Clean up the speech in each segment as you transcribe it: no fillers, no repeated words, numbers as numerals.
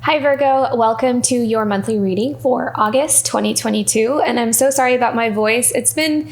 Hi Virgo, welcome to your monthly reading for August 2022. And I'm so sorry about my voice. It's been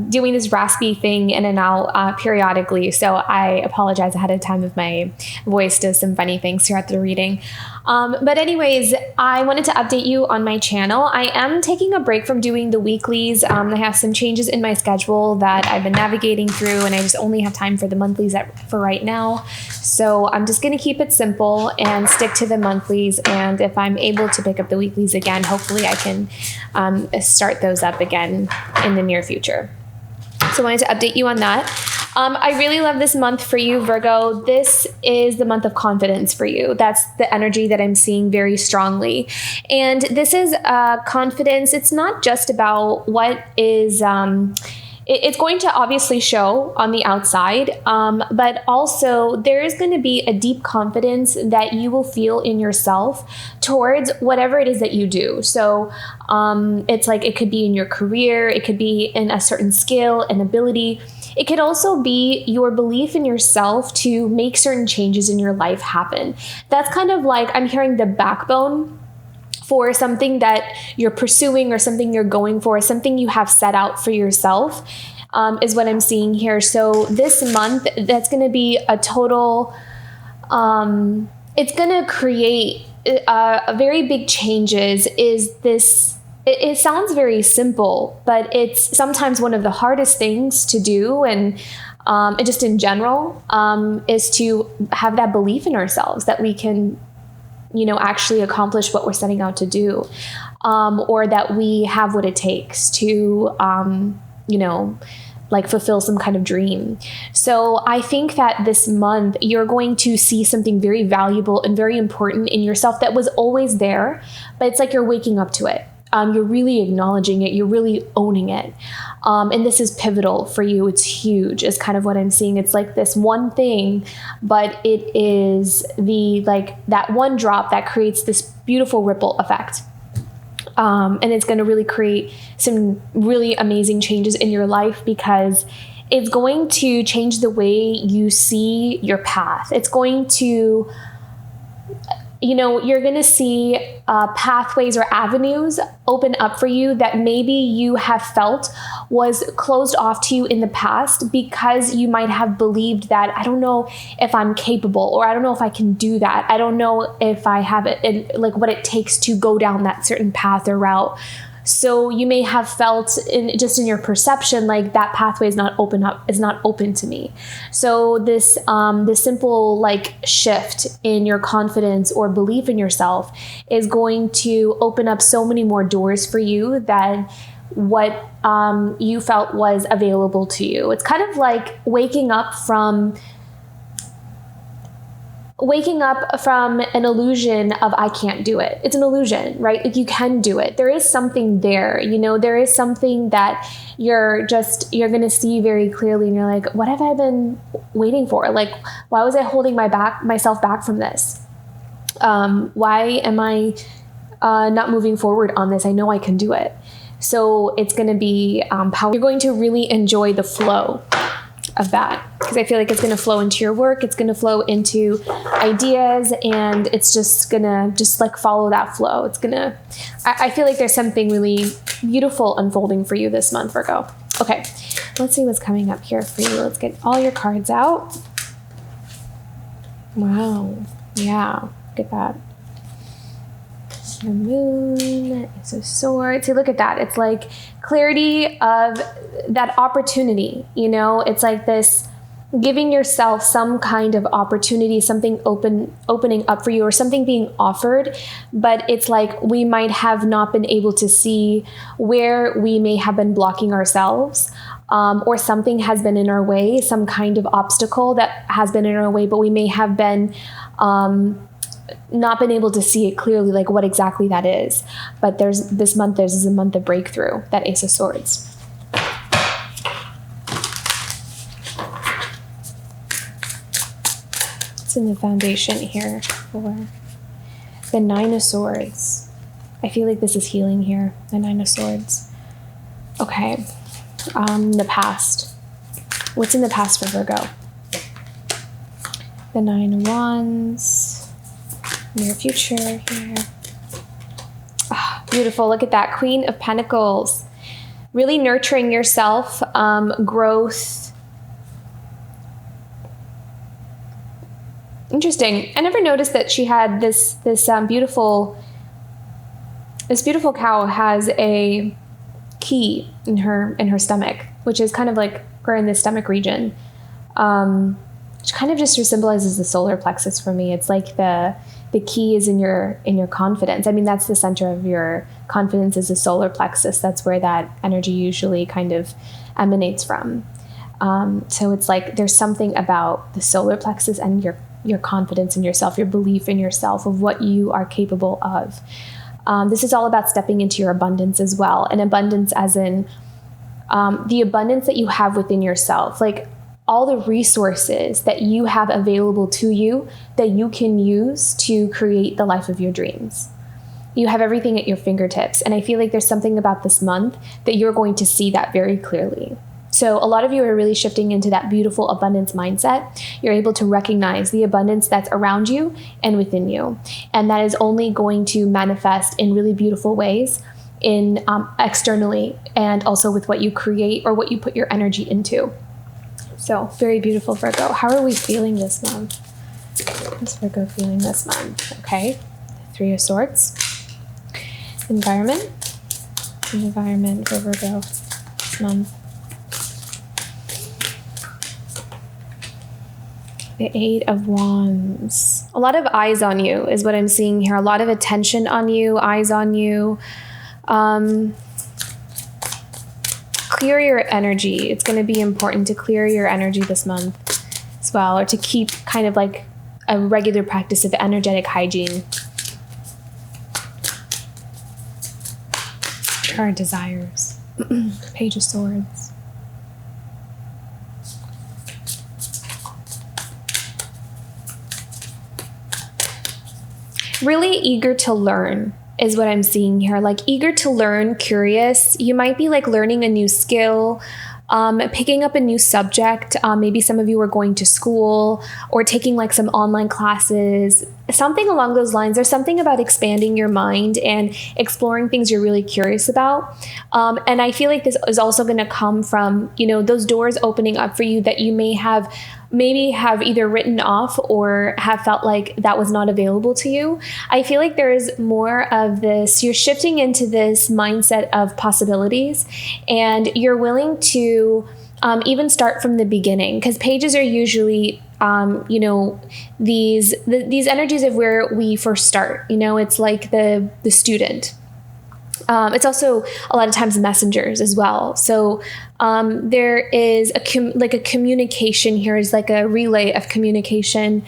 doing this raspy thing in and out periodically. So I apologize ahead of time if my voice does some funny things throughout the reading. But anyways, I wanted to update you on my channel. I am taking a break from doing the weeklies. I have some changes in my schedule that I've been navigating through, and I just only have time for the monthlies for right now. So I'm just going to keep it simple and stick to the monthlies. And if I'm able to pick up the weeklies again, hopefully I can start those up again in the near future. So I wanted to update you on that. I really love this month for you, Virgo. This is the month of confidence for you. That's the energy that I'm seeing very strongly. And this is confidence. It's not just about what is... It's going to obviously show on the outside, but also there is going to be a deep confidence that you will feel in yourself towards whatever it is that you do. So it's like it could be in your career, it could be in a certain skill and ability. It could also be your belief in yourself to make certain changes in your life happen. That's kind of like, I'm hearing the backbone for something that you're pursuing or something you're going for, something you have set out for yourself, is what I'm seeing here. So this month, that's going to be a total, it's going to create a very big changes is this. It sounds very simple, but it's sometimes one of the hardest things to do. And just in general, is to have that belief in ourselves that we can actually accomplish what we're setting out to do, or that we have what it takes to, fulfill some kind of dream. So I think that this month you're going to see something very valuable and very important in yourself that was always there, but it's like you're waking up to it. You're really acknowledging it. You're really owning it. And this is pivotal for you. It's huge is kind of what I'm seeing. It's like this one thing, but it is that one drop that creates this beautiful ripple effect. And it's going to really create some really amazing changes in your life because it's going to change the way you see your path. It's going to... you're going to see pathways or avenues open up for you that maybe you have felt was closed off to you in the past because you might have believed that, I don't know if I'm capable, or I don't know if I can do that. I don't know if I have it, and what it takes to go down that certain path or route. So you may have felt in your perception, like that pathway is not open to me. So this simple shift in your confidence or belief in yourself is going to open up so many more doors for you than what you felt was available to you. It's kind of like waking up from an illusion of I can't do it. It's an illusion, right? Like you can do it. There is something there, there is something that you're going to see very clearly. And you're like, what have I been waiting for? Like, why was I holding myself back from this? Why am I not moving forward on this? I know I can do it. So it's going to be powerful. You're going to really enjoy the flow of that, because I feel like it's going to flow into your work. It's going to flow into ideas, and it's just going to follow that flow. It's going to, I feel like there's something really beautiful unfolding for you this month, Virgo. Okay, let's see what's coming up here for you. Let's get all your cards out. Wow. Yeah, look at that. The moon, Ace of Swords. See, look at that. It's like clarity of that opportunity. It's like this giving yourself some kind of opportunity, something opening up for you, or something being offered. But it's like we might have not been able to see where we may have been blocking ourselves, or something has been in our way, some kind of obstacle that has been in our way, but we may have been not been able to see it clearly, like what exactly that is. But this is a month of breakthrough, that Ace of Swords. It's in the foundation here for the Nine of Swords. I feel like this is healing here, the Nine of Swords. Okay, the past. What's in the past for Virgo? The Nine of Wands. near future here. Oh, beautiful. Look at that. Queen of Pentacles. Really nurturing yourself, growth. Interesting. I never noticed that she had this beautiful cow has a key in her stomach, which is kind of like her in the stomach region, which kind of just symbolizes the solar plexus for me. It's like the key is in your confidence. I mean, that's the center of your confidence, is the solar plexus. That's where that energy usually kind of emanates from. So it's like there's something about the solar plexus and your confidence in yourself, your belief in yourself, of what you are capable of. This is all about stepping into your abundance as well. And abundance as in the abundance that you have within yourself, like all the resources that you have available to you that you can use to create the life of your dreams. You have everything at your fingertips. And I feel like there's something about this month that you're going to see that very clearly. So a lot of you are really shifting into that beautiful abundance mindset. You're able to recognize the abundance that's around you and within you. And that is only going to manifest in really beautiful ways in externally, and also with what you create or what you put your energy into. So very beautiful, Virgo. How are we feeling this month? How's Virgo feeling this month? Okay. Three of Swords. Environment. Environment for Virgo this month. The Eight of Wands. A lot of eyes on you is what I'm seeing here. A lot of attention on you, eyes on you. Clear your energy. It's going to be important to clear your energy this month as well, or to keep kind of like a regular practice of energetic hygiene. Our desires. Page of Swords. Really eager to learn is what I'm seeing here. Like eager to learn, curious. You might be like learning a new skill, picking up a new subject. Maybe some of you are going to school or taking like some online classes, something along those lines. There's something about expanding your mind and exploring things you're really curious about. And I feel like this is also going to come from, those doors opening up for you that you maybe have either written off or have felt like that was not available to you. I feel like there is more of this. You're shifting into this mindset of possibilities, and you're willing to even start from the beginning, because pages are usually these energies of where we first start. It's like the student. It's also a lot of times messengers as well. So there is a communication here, is like a relay of communication,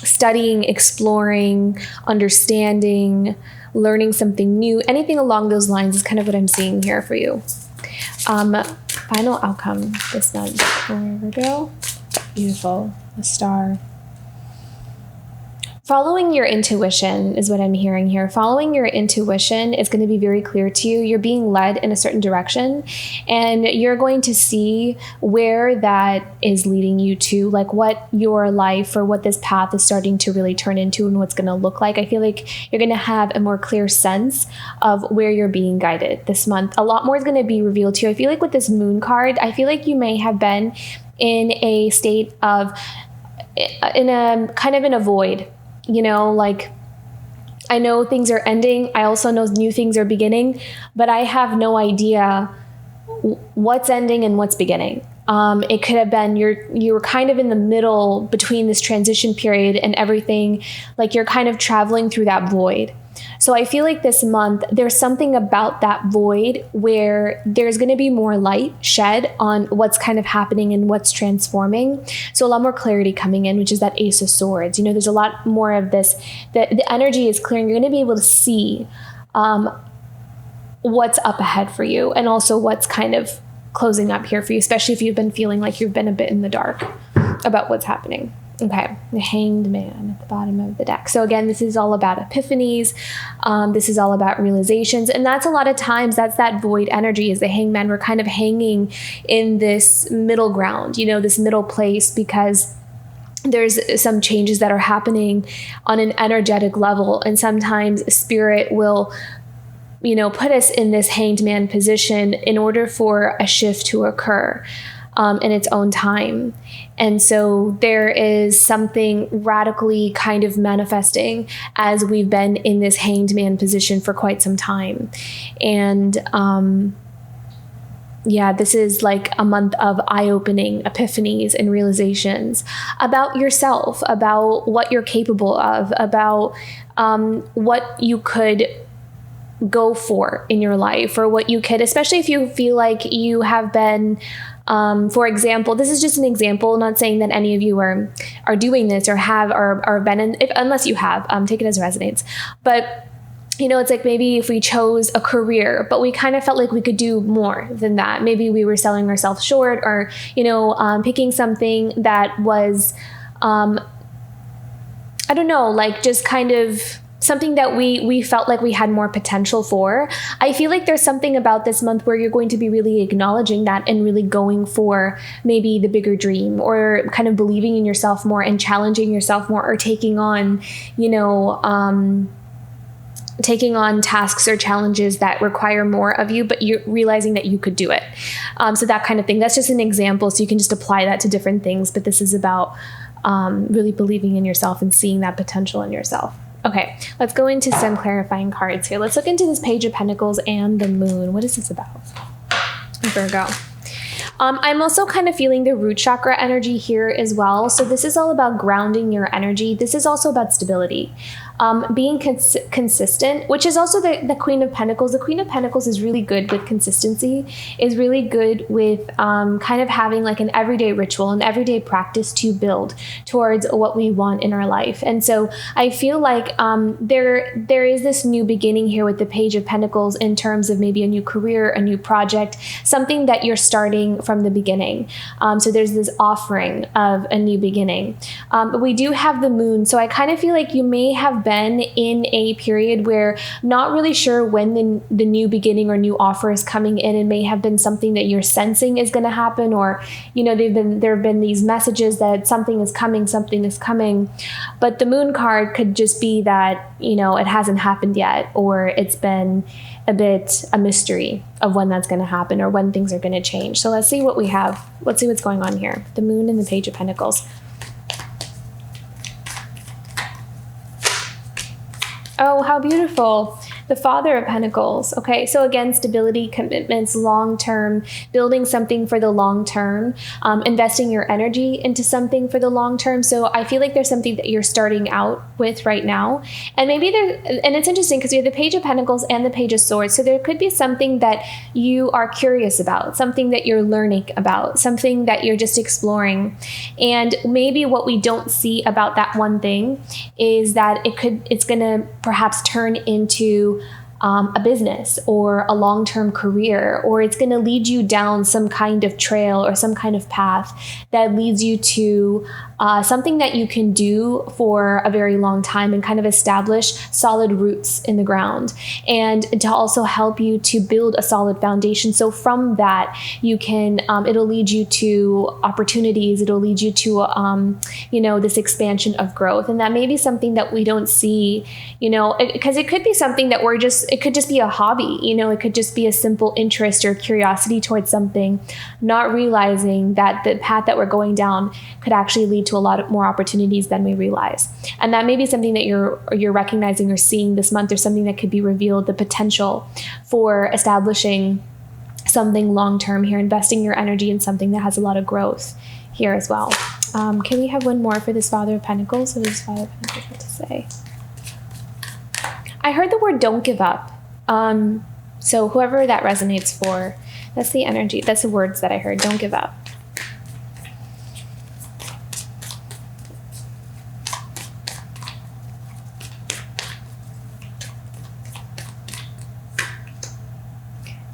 studying, exploring, understanding, learning something new. Anything along those lines is kind of what I'm seeing here for you. Final outcome this month for Virgo. Beautiful. The Star. Following your intuition is what I'm hearing here. Following your intuition is going to be very clear to you. You're being led in a certain direction, and you're going to see where that is leading you to, like what your life or what this path is starting to really turn into and what's going to look like. I feel like you're going to have a more clear sense of where you're being guided this month. A lot more is going to be revealed to you. I feel like with this Moon card, I feel like you may have been in a state of, in a void. Like I know things are ending. I also know new things are beginning, but I have no idea what's ending and what's beginning. It could have been you were kind of in the middle between this transition period and everything, like you're kind of traveling through that void. So I feel like this month, there's something about that void where there's going to be more light shed on what's kind of happening and what's transforming. So a lot more clarity coming in, which is that Ace of Swords. There's a lot more of this, the energy is clearing. You're going to be able to see what's up ahead for you, and also what's kind of closing up here for you, especially if you've been feeling like you've been a bit in the dark about what's happening. Okay, the Hanged Man at the bottom of the deck. So again, this is all about epiphanies. This is all about realizations. And that's a lot of times, that's that void energy, is the Hanged Man. We're kind of hanging in this middle ground, this middle place, because there's some changes that are happening on an energetic level. And sometimes spirit will, put us in this hanged man position in order for a shift to occur in its own time. And so there is something radically kind of manifesting as we've been in this hanged man position for quite some time. And this is like a month of eye-opening epiphanies and realizations about yourself, about what you're capable of, about what you could go for in your life, or what you could, especially if you feel like you have been, for example, this is just an example, not saying that any of you are doing this or have or been in, unless you have, take it as resonates. But it's like maybe if we chose a career, but we kind of felt like we could do more than that. Maybe we were selling ourselves short, or, picking something that was, I don't know, like just kind of something that we felt like we had more potential for. I feel like there's something about this month where you're going to be really acknowledging that and really going for maybe the bigger dream, or kind of believing in yourself more and challenging yourself more, or taking on, taking on tasks or challenges that require more of you, but you're realizing that you could do it. So that kind of thing. That's just an example. So you can just apply that to different things. But this is about really believing in yourself and seeing that potential in yourself. Okay, let's go into some clarifying cards here. Let's look into this Page of Pentacles and the Moon. What is this about? Virgo. I'm also kind of feeling the root chakra energy here as well. So this is all about grounding your energy. This is also about stability. Being consistent, which is also the Queen of Pentacles. The Queen of Pentacles is really good with consistency, is really good with kind of having like an everyday ritual, an everyday practice to build towards what we want in our life. And so I feel like there is this new beginning here with the Page of Pentacles in terms of maybe a new career, a new project, something that you're starting from the beginning. So there's this offering of a new beginning. But we do have the Moon. So I kind of feel like you may have been in a period where not really sure when the new beginning or new offer is coming in, and may have been something that you're sensing is going to happen, or there have been these messages that something is coming, but the Moon card could just be that it hasn't happened yet, or it's been a mystery of when that's going to happen or when things are going to change. So let's see what we have. Let's see what's going on here. The Moon and the Page of Pentacles. Oh, how beautiful. The Father of Pentacles. Okay, so again, stability, commitments, long-term, building something for the long term, investing your energy into something for the long term. So I feel like there's something that you're starting out with right now. And maybe and it's interesting because you have the Page of Pentacles and the Page of Swords. So there could be something that you are curious about, something that you're learning about, something that you're just exploring. And maybe what we don't see about that one thing is that it's going to perhaps turn into a business or a long-term career, or it's going to lead you down some kind of trail or some kind of path that leads you to something that you can do for a very long time and kind of establish solid roots in the ground, and to also help you to build a solid foundation. So from that, you can, it'll lead you to opportunities. It'll lead you to, this expansion of growth. And that may be something that we don't see, because it could be something that it could just be a hobby, it could just be a simple interest or curiosity towards something, not realizing that the path that we're going down could actually lead to a lot more opportunities than we realize. And that may be something that you're recognizing or seeing this month, or something that could be revealed, the potential for establishing something long-term here, investing your energy in something that has a lot of growth here as well. Can we have one more for this Father of Pentacles? What does Father of Pentacles have to say? I heard the word "don't give up." So whoever that resonates for, that's the energy. That's the words that I heard. Don't give up.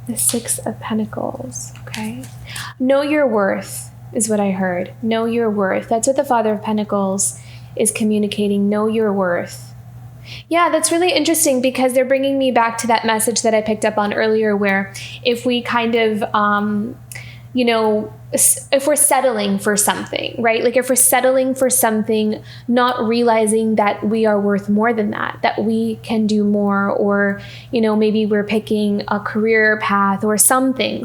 The Six of Pentacles. Okay. Know your worth is what I heard. Know your worth. That's what the Father of Pentacles is communicating. Know your worth. Yeah, that's really interesting, because they're bringing me back to that message that I picked up on earlier, where if we kind of, if we're settling for something, right? Like if we're settling for something, not realizing that we are worth more than that we can do more, or, maybe we're picking a career path or something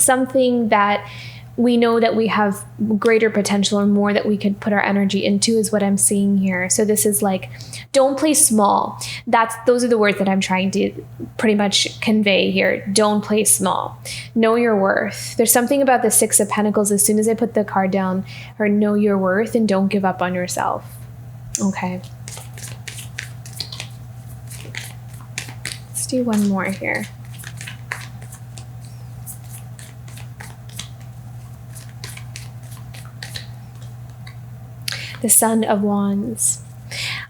that we know that we have greater potential or more that we could put our energy into, is what I'm seeing here. So this is like, don't play small. Those are the words that I'm trying to pretty much convey here. Don't play small. Know your worth. There's something about the Six of Pentacles. As soon as I put the card down, or know your worth and don't give up on yourself. Okay. Let's do one more here. The Son of Wands.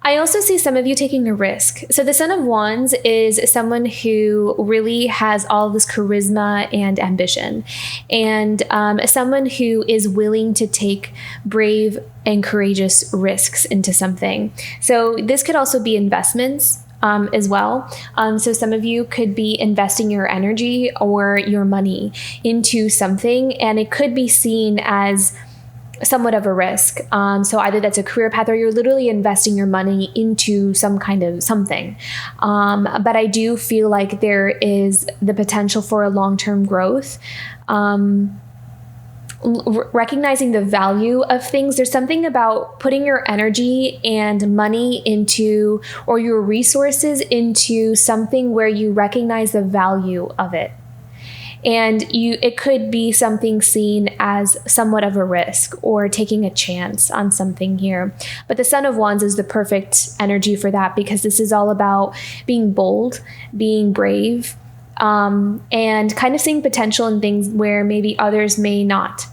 I also see some of you taking a risk. So the Son of Wands is someone who really has all this charisma and ambition, and someone who is willing to take brave and courageous risks into something. So this could also be investments as well. So some of you could be investing your energy or your money into something, and it could be seen as somewhat of a risk. So either that's a career path, or you're literally investing your money into some kind of something. But I do feel like there is the potential for a long-term growth. Recognizing the value of things. There's something about putting your energy and money into, or your resources into something where you recognize the value of it. And it could be something seen as somewhat of a risk or taking a chance on something here. But the Son of Wands is the perfect energy for that, because this is all about being bold, being brave, and kind of seeing potential in things where maybe others may not.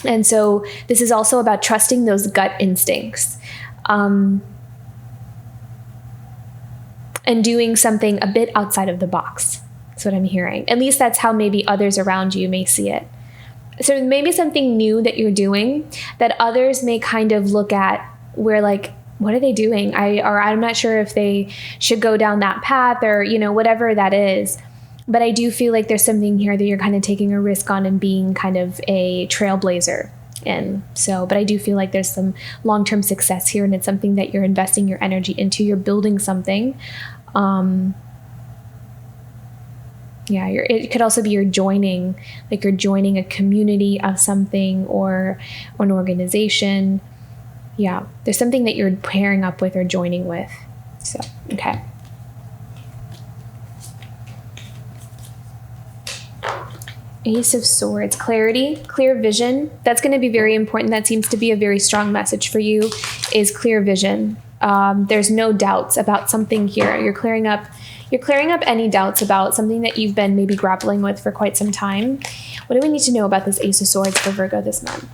And so this is also about trusting those gut instincts, and doing something a bit outside of the box. That's what I'm hearing. At least that's how maybe others around you may see it. So maybe something new that you're doing that others may kind of look at where like, what are they doing? I'm not sure if they should go down that path, or, whatever that is. But I do feel like there's something here that you're kind of taking a risk on and being kind of a trailblazer in. So, but I do feel like there's some long-term success here, and it's something that you're investing your energy into. You're building something. It could also be you're joining a community of something, or an organization. Yeah, there's something that you're pairing up with or joining with. So, okay. Ace of Swords, clarity, clear vision. That's going to be very important. That seems to be a very strong message for you, is clear vision. There's no doubts about something here. You're clearing up any doubts about something that you've been maybe grappling with for quite some time. What do we need to know about this Ace of Swords for Virgo this month?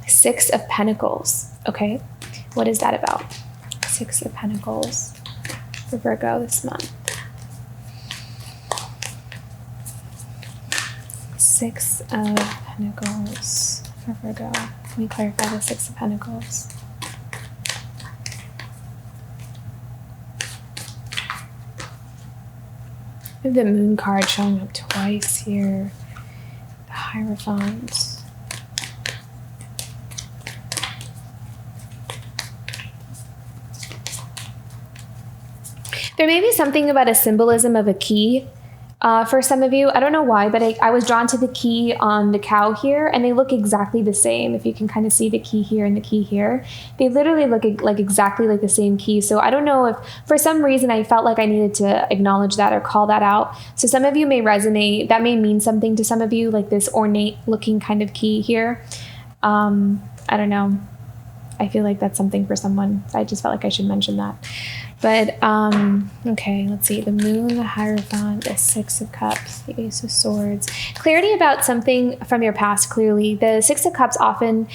Six of Pentacles. Okay. What is that about? Six of Pentacles for Virgo this month. Six of Pentacles for Virgo. Let me clarify the Six of Pentacles. We have the Moon card showing up twice here. The Hierophant. There may be something about a symbolism of a key for some of you. I don't know why, but I was drawn to the key on the cow here, and they look exactly the same. If you can kind of see the key here and the key here, they literally look like exactly like the same key. So I don't know if for some reason I felt like I needed to acknowledge that or call that out. So some of you may resonate. That may mean something to some of you, like this ornate looking kind of key here. I don't know. I feel like that's something for someone. I just felt like I should mention that. But, okay, let's see. The Moon, the Hierophant, the Six of Cups, the Ace of Swords. Clarity about something from your past, clearly. The Six of Cups often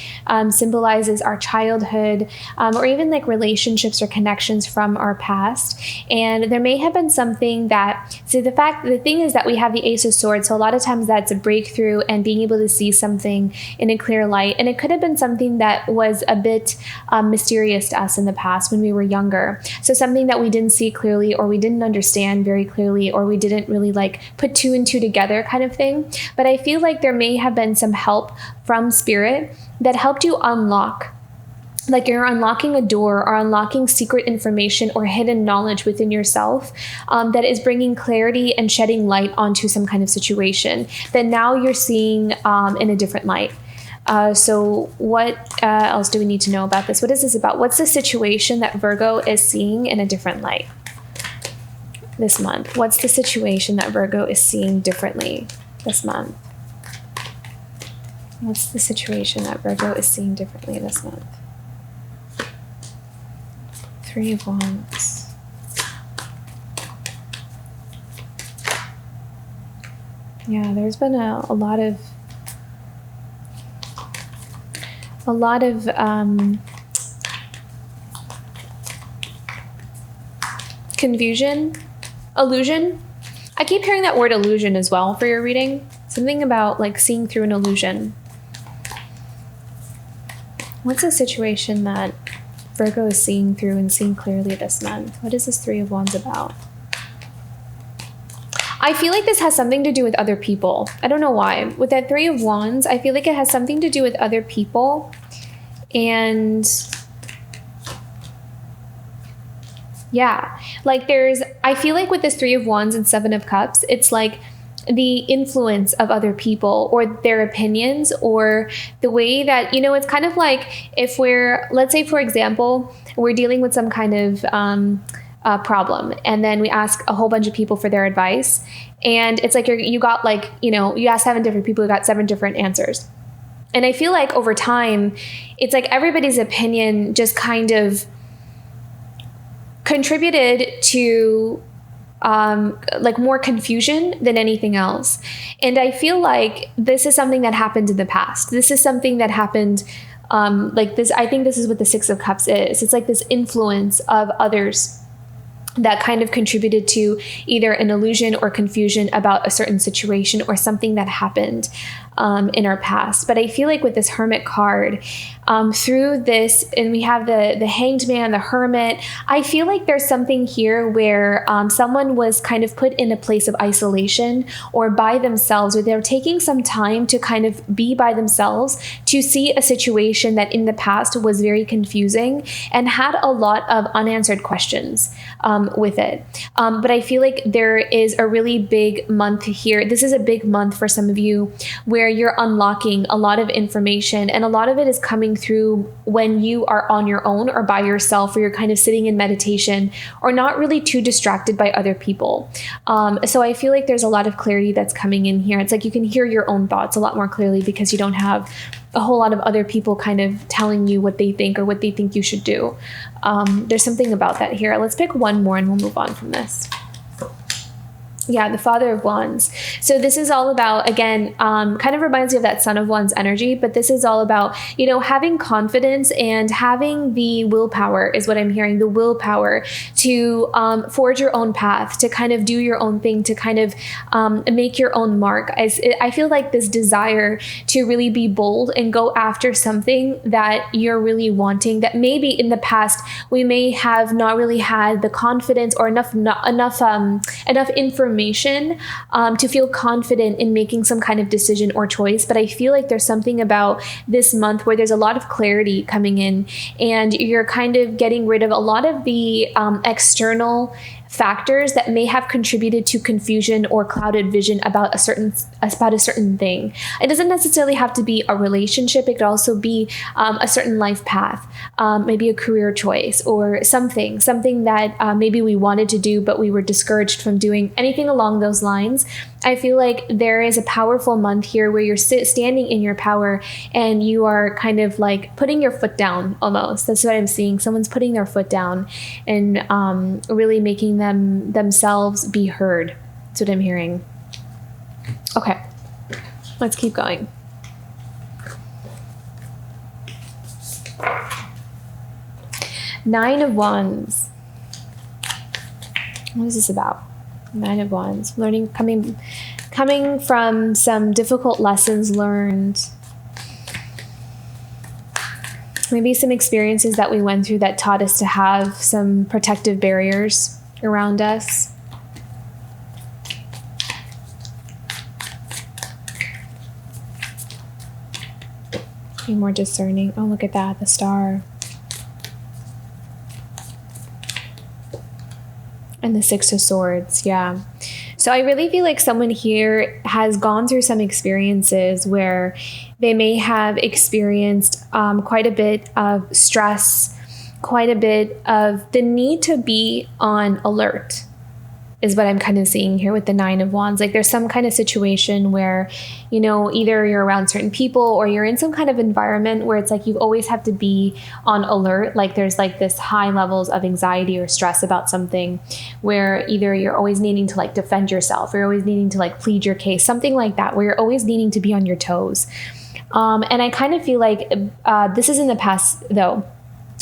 symbolizes our childhood, or even like relationships or connections from our past. And there may have been something that, so the thing is that we have the Ace of Swords, so a lot of times that's a breakthrough and being able to see something in a clear light. And it could have been something that was a bit mysterious to us in the past when we were younger. So some something that we didn't see clearly, or we didn't understand very clearly, or we didn't really like put two and two together kind of thing. But I feel like there may have been some help from spirit that helped you unlock, like you're unlocking a door or unlocking secret information or hidden knowledge within yourself, that is bringing clarity and shedding light onto some kind of situation that now you're seeing in a different light. So what else do we need to know about this? What is this about? What's the situation that Virgo is seeing in a different light this month? What's the situation that Virgo is seeing differently this month? What's the situation that Virgo is seeing differently this month? Three of Wands. Yeah, there's been a lot of confusion, illusion. I keep hearing that word illusion as well for your reading. Something about like seeing through an illusion. What's the situation that Virgo is seeing through and seeing clearly this month? What is this Three of Wands about? I feel like this has something to do with other people. I don't know why. With that Three of Wands, I feel like it has something to do with other people. And yeah, like I feel like with this Three of Wands and Seven of Cups, it's like the influence of other people or their opinions, or the way that, it's kind of like if let's say, for example, we're dealing with some kind of problem, and then we ask a whole bunch of people for their advice, and it's like you got like, you asked 7 different people, you got 7 different answers. And I feel like over time, it's like everybody's opinion just kind of contributed to like more confusion than anything else. And I feel like this is something that happened in the past. This is something that happened like this. I think this is what the Six of Cups is. It's like this influence of others that kind of contributed to either an illusion or confusion about a certain situation or something that happened in our past. But I feel like with this Hermit card, through this, and we have the Hanged Man, the Hermit, I feel like there's something here where someone was kind of put in a place of isolation or by themselves, where they're taking some time to kind of be by themselves to see a situation that in the past was very confusing and had a lot of unanswered questions with it. But I feel like there is a really big month here. This is a big month for some of you where you're unlocking a lot of information, and a lot of it is coming through when you are on your own or by yourself, or you're kind of sitting in meditation or not really too distracted by other people. So I feel like there's a lot of clarity that's coming in here. It's like you can hear your own thoughts a lot more clearly because you don't have a whole lot of other people kind of telling you what they think or what they think you should do. There's something about that here. Let's pick one more and we'll move on from this. Yeah, the Father of Wands. So this is all about, again, kind of reminds me of that Son of Wands energy, but this is all about, having confidence and having the willpower is what I'm hearing, the willpower to forge your own path, to kind of do your own thing, to kind of make your own mark. I feel like this desire to really be bold and go after something that you're really wanting, that maybe in the past we may have not really had the confidence or enough information to feel confident in making some kind of decision or choice. But I feel like there's something about this month where there's a lot of clarity coming in, and you're kind of getting rid of a lot of the external factors that may have contributed to confusion or clouded vision about a certain thing. It doesn't necessarily have to be a relationship. It could also be a certain life path, maybe a career choice or something that maybe we wanted to do, but we were discouraged from doing. Anything along those lines. I feel like there is a powerful month here where you're standing in your power and you are kind of like putting your foot down almost. That's what I'm seeing. Someone's putting their foot down and really making themselves be heard. That's what I'm hearing. Okay, let's keep going. Nine of Wands. What is this about? Nine of Wands. Coming from some difficult lessons learned. Maybe some experiences that we went through that taught us to have some protective barriers around us. Be more discerning. Oh, look at that, the star. And the Six of Swords, yeah. So I really feel like someone here has gone through some experiences where they may have experienced quite a bit of stress, quite a bit of the need to be on alert, is what I'm kind of seeing here with the Nine of Wands. Like there's some kind of situation where, you know, either you're around certain people or you're in some kind of environment where it's like you always have to be on alert. Like there's like this high levels of anxiety or stress about something where either you're always needing to like defend yourself or you're always needing to like plead your case, something like that, where you're always needing to be on your toes. And I kind of feel like this is in the past though.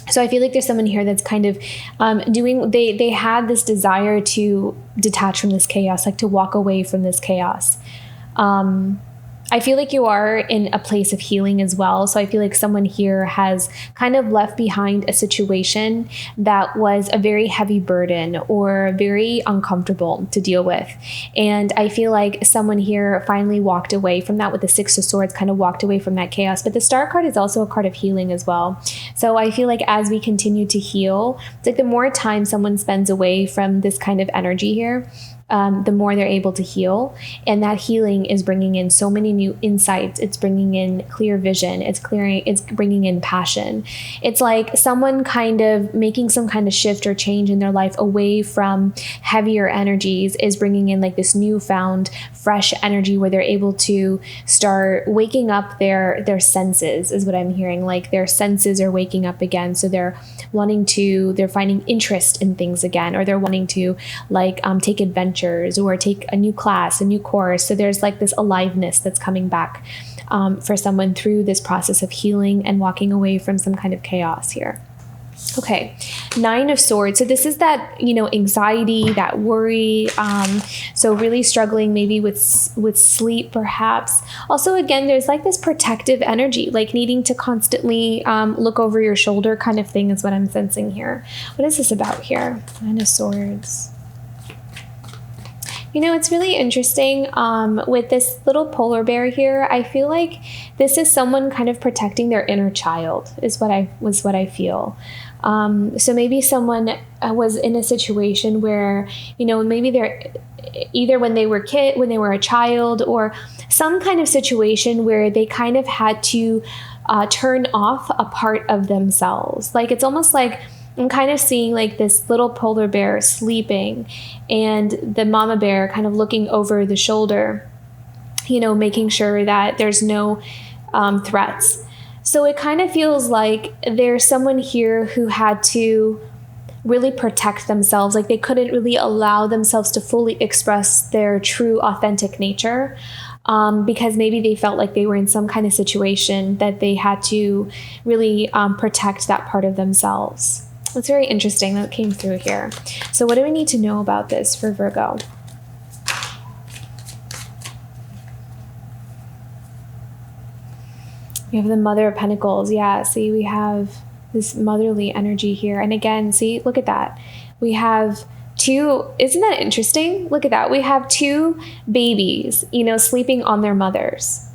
So I feel like there's someone here that's kind of they had this desire to detach from this chaos, like to walk away from this chaos. I feel like you are in a place of healing as well. So I feel like someone here has kind of left behind a situation that was a very heavy burden or very uncomfortable to deal with. And I feel like someone here finally walked away from that with the Six of Swords, kind of walked away from that chaos. But the Star card is also a card of healing as well. So I feel like as we continue to heal, it's like the more time someone spends away from this kind of energy here, the more they're able to heal. And that healing is bringing in so many new insights. It's bringing in clear vision. It's bringing in passion. It's like someone kind of making some kind of shift or change in their life away from heavier energies is bringing in like this newfound fresh energy where they're able to start waking up their senses, is what I'm hearing. Like their senses are waking up again. So they're finding interest in things again, or they're wanting to like take adventures or take a new class, a new course. So there's like this aliveness that's coming back for someone through this process of healing and walking away from some kind of chaos here. Okay, Nine of Swords. So this is that, you know, anxiety, that worry. So really struggling maybe with sleep, perhaps. Also, again, there's like this protective energy, like needing to constantly look over your shoulder kind of thing is what I'm sensing here. What is this about here? Nine of Swords. You know, it's really interesting with this little polar bear here. I feel like this is someone kind of protecting their inner child is what I feel. So maybe someone was in a situation where, you know, maybe they're either when they were a child, or some kind of situation where they kind of had to turn off a part of themselves. Like it's almost like I'm kind of seeing like this little polar bear sleeping and the mama bear kind of looking over the shoulder, you know, making sure that there's no threats. So it kind of feels like there's someone here who had to really protect themselves. Like they couldn't really allow themselves to fully express their true authentic nature because maybe they felt like they were in some kind of situation that they had to really protect that part of themselves. It's very interesting that came through here. So what do we need to know about this for Virgo? We have the Mother of Pentacles. Yeah, see, we have this motherly energy here. And again, see, look at that. We have two, isn't that interesting? Look at that. We have two babies, you know, sleeping on their mothers.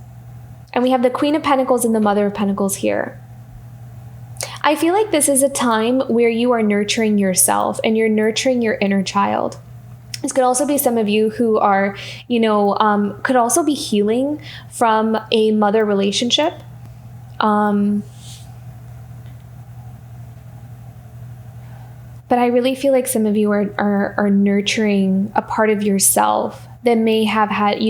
And we have the Queen of Pentacles and the Mother of Pentacles here. I feel like this is a time where you are nurturing yourself and you're nurturing your inner child. This could also be some of you who are, you know, could also be healing from a mother relationship. But I really feel like some of you are nurturing a part of yourself that may have had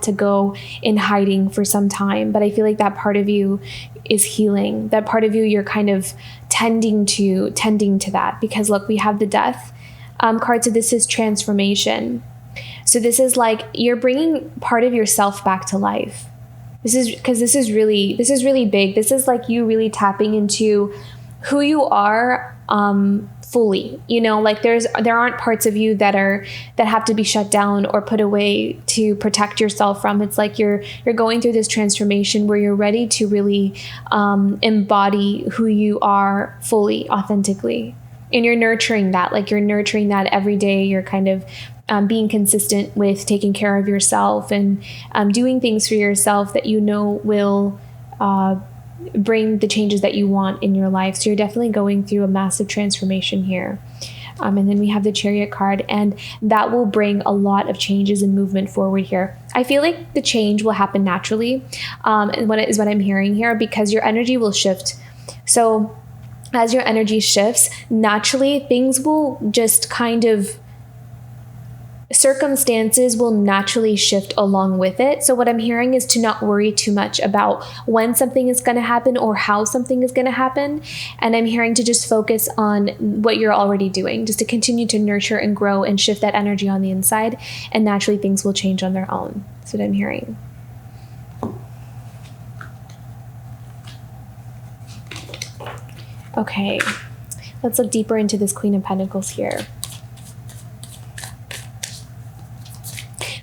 to go in hiding for some time. But I feel like that part of you is healing. That part of you, you're kind of tending to that, because look, we have the Death card. So this is transformation. So this is like you're bringing part of yourself back to life. This is really big. This is like you really tapping into who you are fully, like there aren't parts of you that have to be shut down or put away to protect yourself from. It's like you're going through this transformation where you're ready to really embody who you are fully, authentically. And you're nurturing that, every day. You're kind of being consistent with taking care of yourself and doing things for yourself that will bring the changes that you want in your life. So you're definitely going through a massive transformation here. And then we have the Chariot card, and that will bring a lot of changes and movement forward here. I feel like the change will happen naturally, and what I'm hearing here, because your energy will shift. So as your energy shifts, naturally things will just circumstances will naturally shift along with it. So what I'm hearing is to not worry too much about when something is going to happen or how something is going to happen. And I'm hearing to just focus on what you're already doing, just to continue to nurture and grow and shift that energy on the inside. And naturally things will change on their own. That's what I'm hearing. Okay, let's look deeper into this Queen of Pentacles here.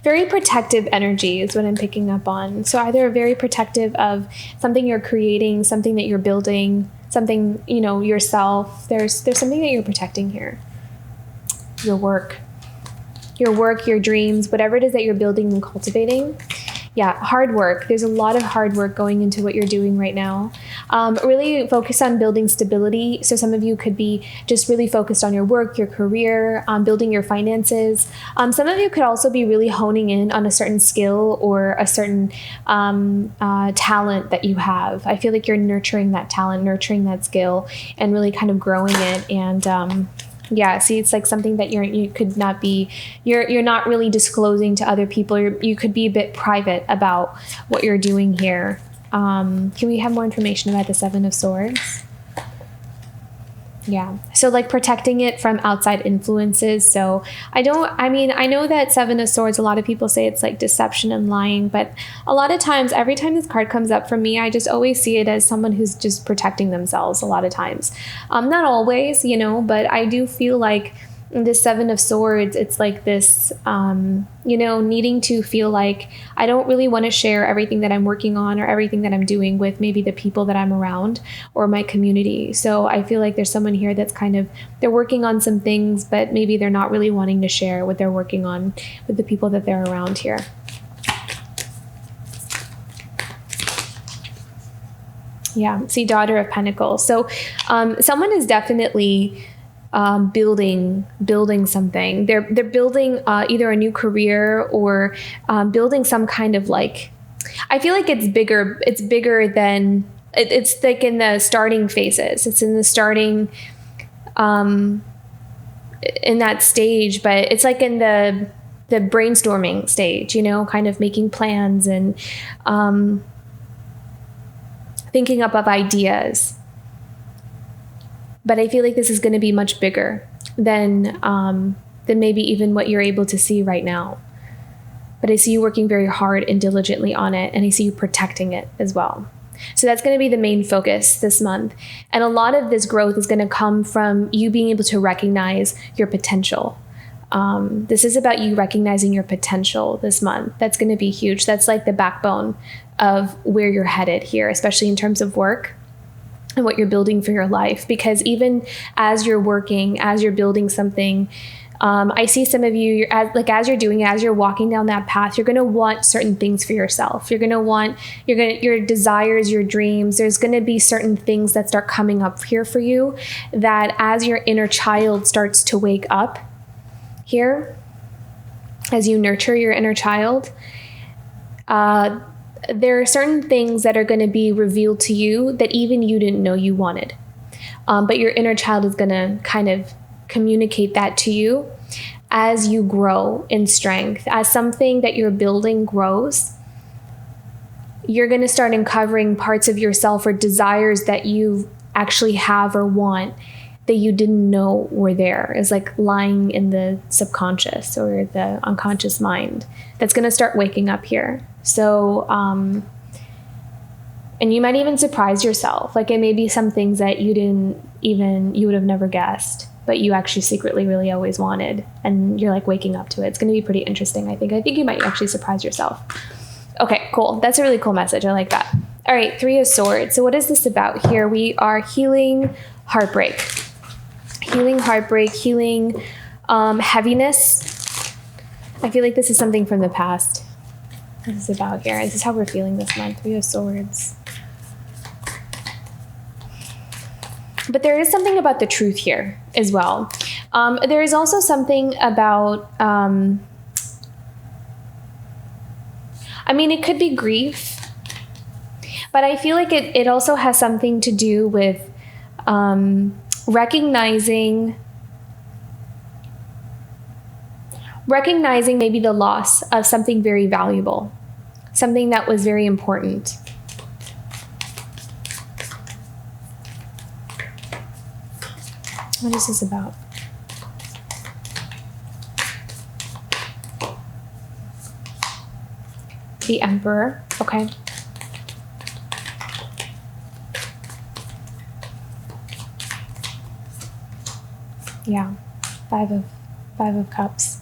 Very protective energy is what I'm picking up on. So either very protective of something you're creating, something that you're building, something, yourself. There's something that you're protecting here. Your work, your dreams, whatever it is that you're building and cultivating. Yeah, hard work. There's a lot of hard work going into what you're doing right now. Really focus on building stability. So some of you could be just really focused on your work, your career, building your finances. Some of you could also be really honing in on a certain skill or a certain talent that you have. I feel like you're nurturing that talent, nurturing that skill, and really kind of growing it. And yeah, see, it's like something that you're not really disclosing to other people. You could be a bit private about what you're doing here. Can we have more information about the Seven of Swords? Yeah, so like protecting it from outside influences. So I know that Seven of Swords, a lot of people say it's like deception and lying, but a lot of times, every time this card comes up for me, I just always see it as someone who's just protecting themselves a lot of times. Not always, but I do feel like this Seven of Swords, it's like this, needing to feel like I don't really want to share everything that I'm working on or everything that I'm doing with maybe the people that I'm around or my community. So I feel like there's someone here that's they're working on some things, but maybe they're not really wanting to share what they're working on with the people that they're around here. Yeah, see, Daughter of Pentacles. So someone is definitely building something. They're building either a new career or building some kind of I feel like it's bigger than it's like in the starting phases. It's in the starting in that stage, but it's like in the brainstorming stage, kind of making plans and thinking up of ideas. But I feel like this is going to be much bigger than maybe even what you're able to see right now. But I see you working very hard and diligently on it, and I see you protecting it as well. So that's going to be the main focus this month. And a lot of this growth is going to come from you being able to recognize your potential. This is about you recognizing your potential this month. That's going to be huge. That's like the backbone of where you're headed here, especially in terms of work and what you're building for your life. Because even as you're working, as you're building something, I see some of you, as you're walking down that path, you're going to want certain things for yourself. You're going to want your desires, your dreams. There's going to be certain things that start coming up here for you, that as your inner child starts to wake up here, as you nurture your inner child, there are certain things that are going to be revealed to you that even you didn't know you wanted. But your inner child is going to kind of communicate that to you as you grow in strength. As something that you're building grows, you're going to start uncovering parts of yourself or desires that you actually have or want that you didn't know were there. It's like lying in the subconscious or the unconscious mind that's going to start waking up here. So And you might even surprise yourself. Like it may be some things that you would have never guessed, but you actually secretly really always wanted. And you're like waking up to it. It's going to be pretty interesting, I think. I think you might actually surprise yourself. Okay, cool. That's a really cool message. I like that. All right, 3 of Swords. So what is this about here? We are healing heartbreak. Healing heartbreak, healing heaviness. I feel like this is something from the past. What is this about here? This is how we're feeling this month. 3 of Swords. But there is something about the truth here as well. There is also something about, it could be grief, but I feel like it also has something to do with recognizing maybe the loss of something very valuable, something that was very important. What is this about? The Emperor. Okay. Yeah. Five of Cups.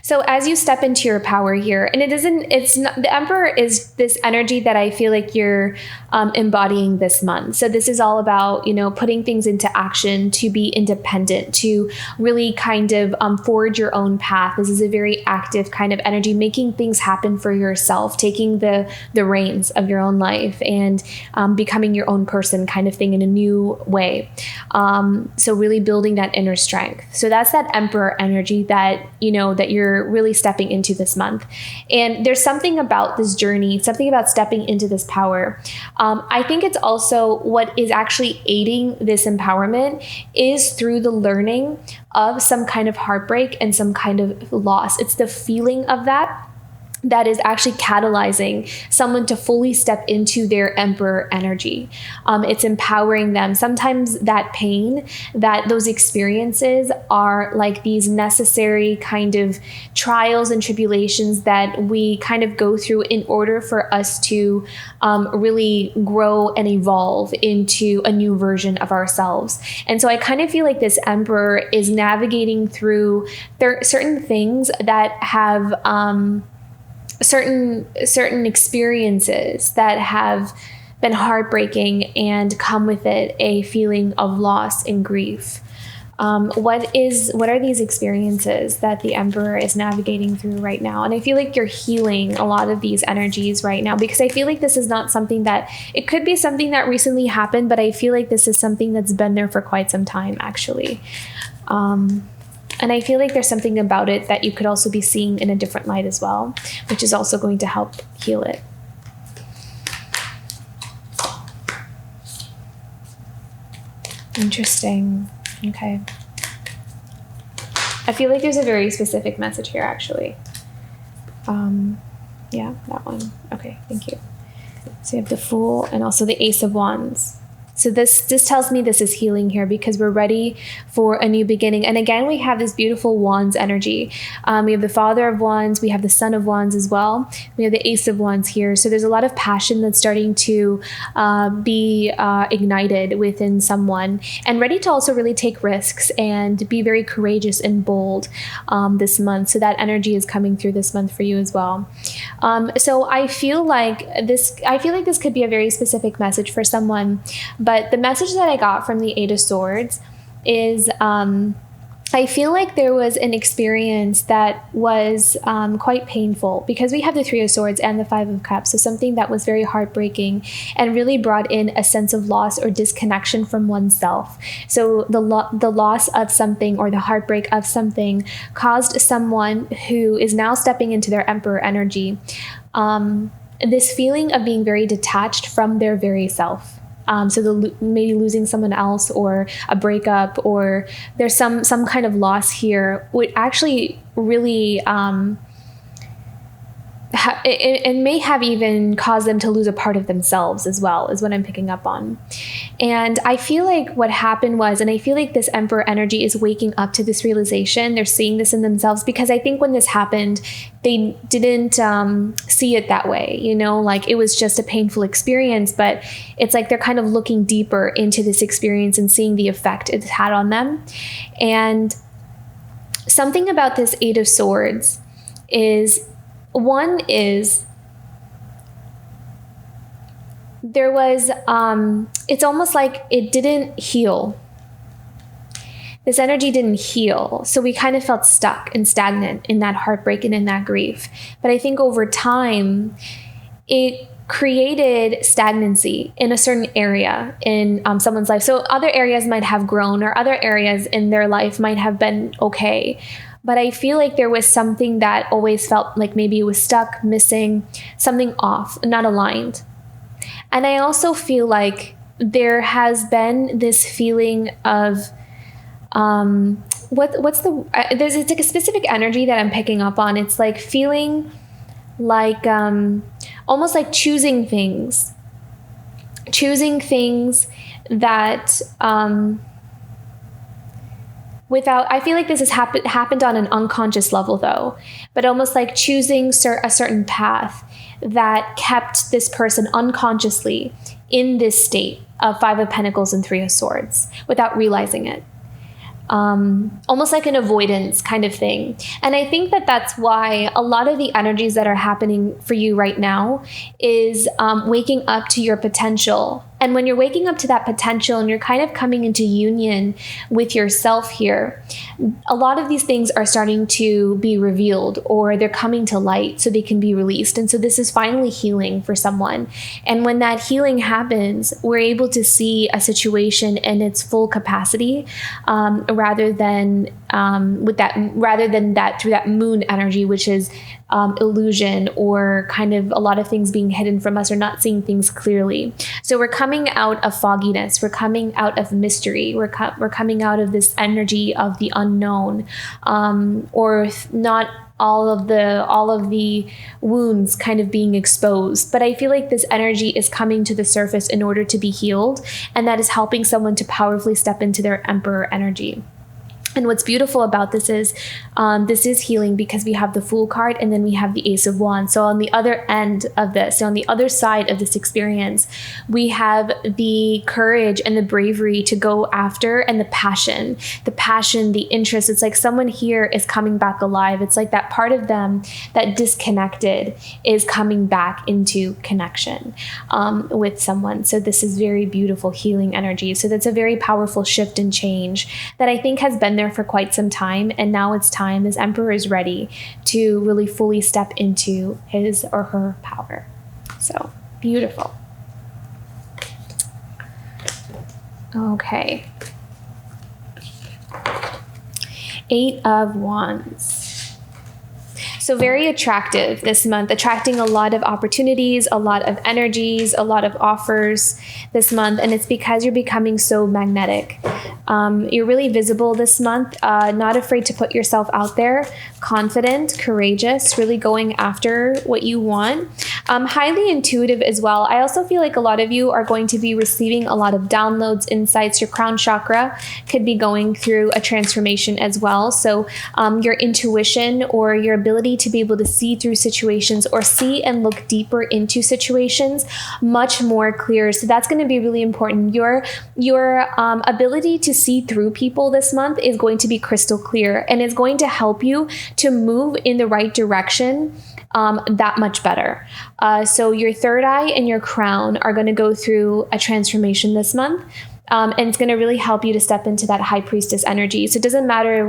So as you step into your power here, and it's not, the Emperor is this energy that I feel like you're embodying this month. So this is all about, putting things into action, to be independent, to really kind of forge your own path. This is a very active kind of energy, making things happen for yourself, taking the reins of your own life and becoming your own person kind of thing in a new way. So really building that inner strength. So that's that Emperor energy that, that you're really stepping into this month. And there's something about this journey, something about stepping into this power. I think it's also what is actually aiding this empowerment is through the learning of some kind of heartbreak and some kind of loss. It's the feeling of that is actually catalyzing someone to fully step into their Emperor energy. It's empowering them. Sometimes that pain, those experiences are like these necessary kind of trials and tribulations that we kind of go through in order for us to really grow and evolve into a new version of ourselves. And so I kind of feel like this Emperor is navigating through certain things that have certain experiences that have been heartbreaking and come with it a feeling of loss and grief. What are these experiences that the Emperor is navigating through right now? And I feel like you're healing a lot of these energies right now, because I feel like this is not something that, it could be something that recently happened, but I feel like this is something that's been there for quite some time, actually. And I feel like there's something about it that you could also be seeing in a different light as well, which is also going to help heal it. Interesting. Okay. I feel like there's a very specific message here, actually. Yeah, that one. Okay, thank you. So you have the Fool and also the Ace of Wands. So this tells me this is healing here, because we're ready for a new beginning. And again, we have this beautiful Wands energy. We have the Father of Wands. We have the Son of Wands as well. We have the Ace of Wands here. So there's a lot of passion that's starting to be ignited within someone, and ready to also really take risks and be very courageous and bold this month. So that energy is coming through this month for you as well. So I feel like this could be a very specific message for someone. But the message that I got from the Eight of Swords is I feel like there was an experience that was quite painful, because we have the Three of Swords and the Five of Cups. So something that was very heartbreaking and really brought in a sense of loss or disconnection from oneself. So the loss of something or the heartbreak of something caused someone who is now stepping into their Emperor energy this feeling of being very detached from their very self. So maybe losing someone else, or a breakup, or there's some kind of loss here, would actually really it may have even caused them to lose a part of themselves as well, is what I'm picking up on. And I feel like what happened was, and I feel like this Emperor energy is waking up to this realization. They're seeing this in themselves, because I think when this happened, they didn't see it that way, like it was just a painful experience, but it's like they're kind of looking deeper into this experience and seeing the effect it's had on them. And something about this Eight of Swords is, one is, there was, it's almost like it didn't heal. This energy didn't heal. So we kind of felt stuck and stagnant in that heartbreak and in that grief. But I think over time, it created stagnancy in a certain area in someone's life. So other areas might have grown, or other areas in their life might have been okay. But I feel like there was something that always felt like maybe it was stuck, missing, something off, not aligned. And I also feel like there has been this feeling of, it's like a specific energy that I'm picking up on. It's like feeling like, almost like choosing things that, I feel like this has happened on an unconscious level though, but almost like choosing a certain path that kept this person unconsciously in this state of Five of Pentacles and Three of Swords without realizing it. Almost like an avoidance kind of thing. And I think that that's why a lot of the energies that are happening for you right now is waking up to your potential. And when you're waking up to that potential and you're kind of coming into union with yourself here, a lot of these things are starting to be revealed, or they're coming to light so they can be released. And so this is finally healing for someone. And when that healing happens, we're able to see a situation in its full capacity, rather than that through that moon energy, which is illusion, or kind of a lot of things being hidden from us, or not seeing things clearly. So we're coming out of fogginess, we're coming out of mystery, we're coming out of this energy of the unknown, or not all of the wounds kind of being exposed. But I feel like this energy is coming to the surface in order to be healed, and that is helping someone to powerfully step into their Emperor energy. And what's beautiful about this is healing, because we have the Fool card and then we have the Ace of Wands. So on the other end of this, on the other side of this experience, we have the courage and the bravery to go after, and the passion, the interest. It's like someone here is coming back alive. It's like that part of them that disconnected is coming back into connection with someone. So this is very beautiful healing energy. So that's a very powerful shift and change that I think has been there for quite some time, and now it's time. This Emperor is ready to really fully step into his or her power. So beautiful. Okay. Eight of Wands. So very attractive this month, attracting a lot of opportunities, a lot of energies, a lot of offers this month. And it's because you're becoming so magnetic. You're really visible this month, not afraid to put yourself out there, confident, courageous, really going after what you want. Highly intuitive as well. I also feel like a lot of you are going to be receiving a lot of downloads, insights. Your crown chakra could be going through a transformation as well. So your intuition, or your ability to be able to see through situations, or see and look deeper into situations much more clear. So that's going to be really important. Your ability to see through people this month is going to be crystal clear, and it's going to help you to move in the right direction that much better. So your third eye and your crown are going to go through a transformation this month. And it's going to really help you to step into that high priestess energy. So it doesn't matter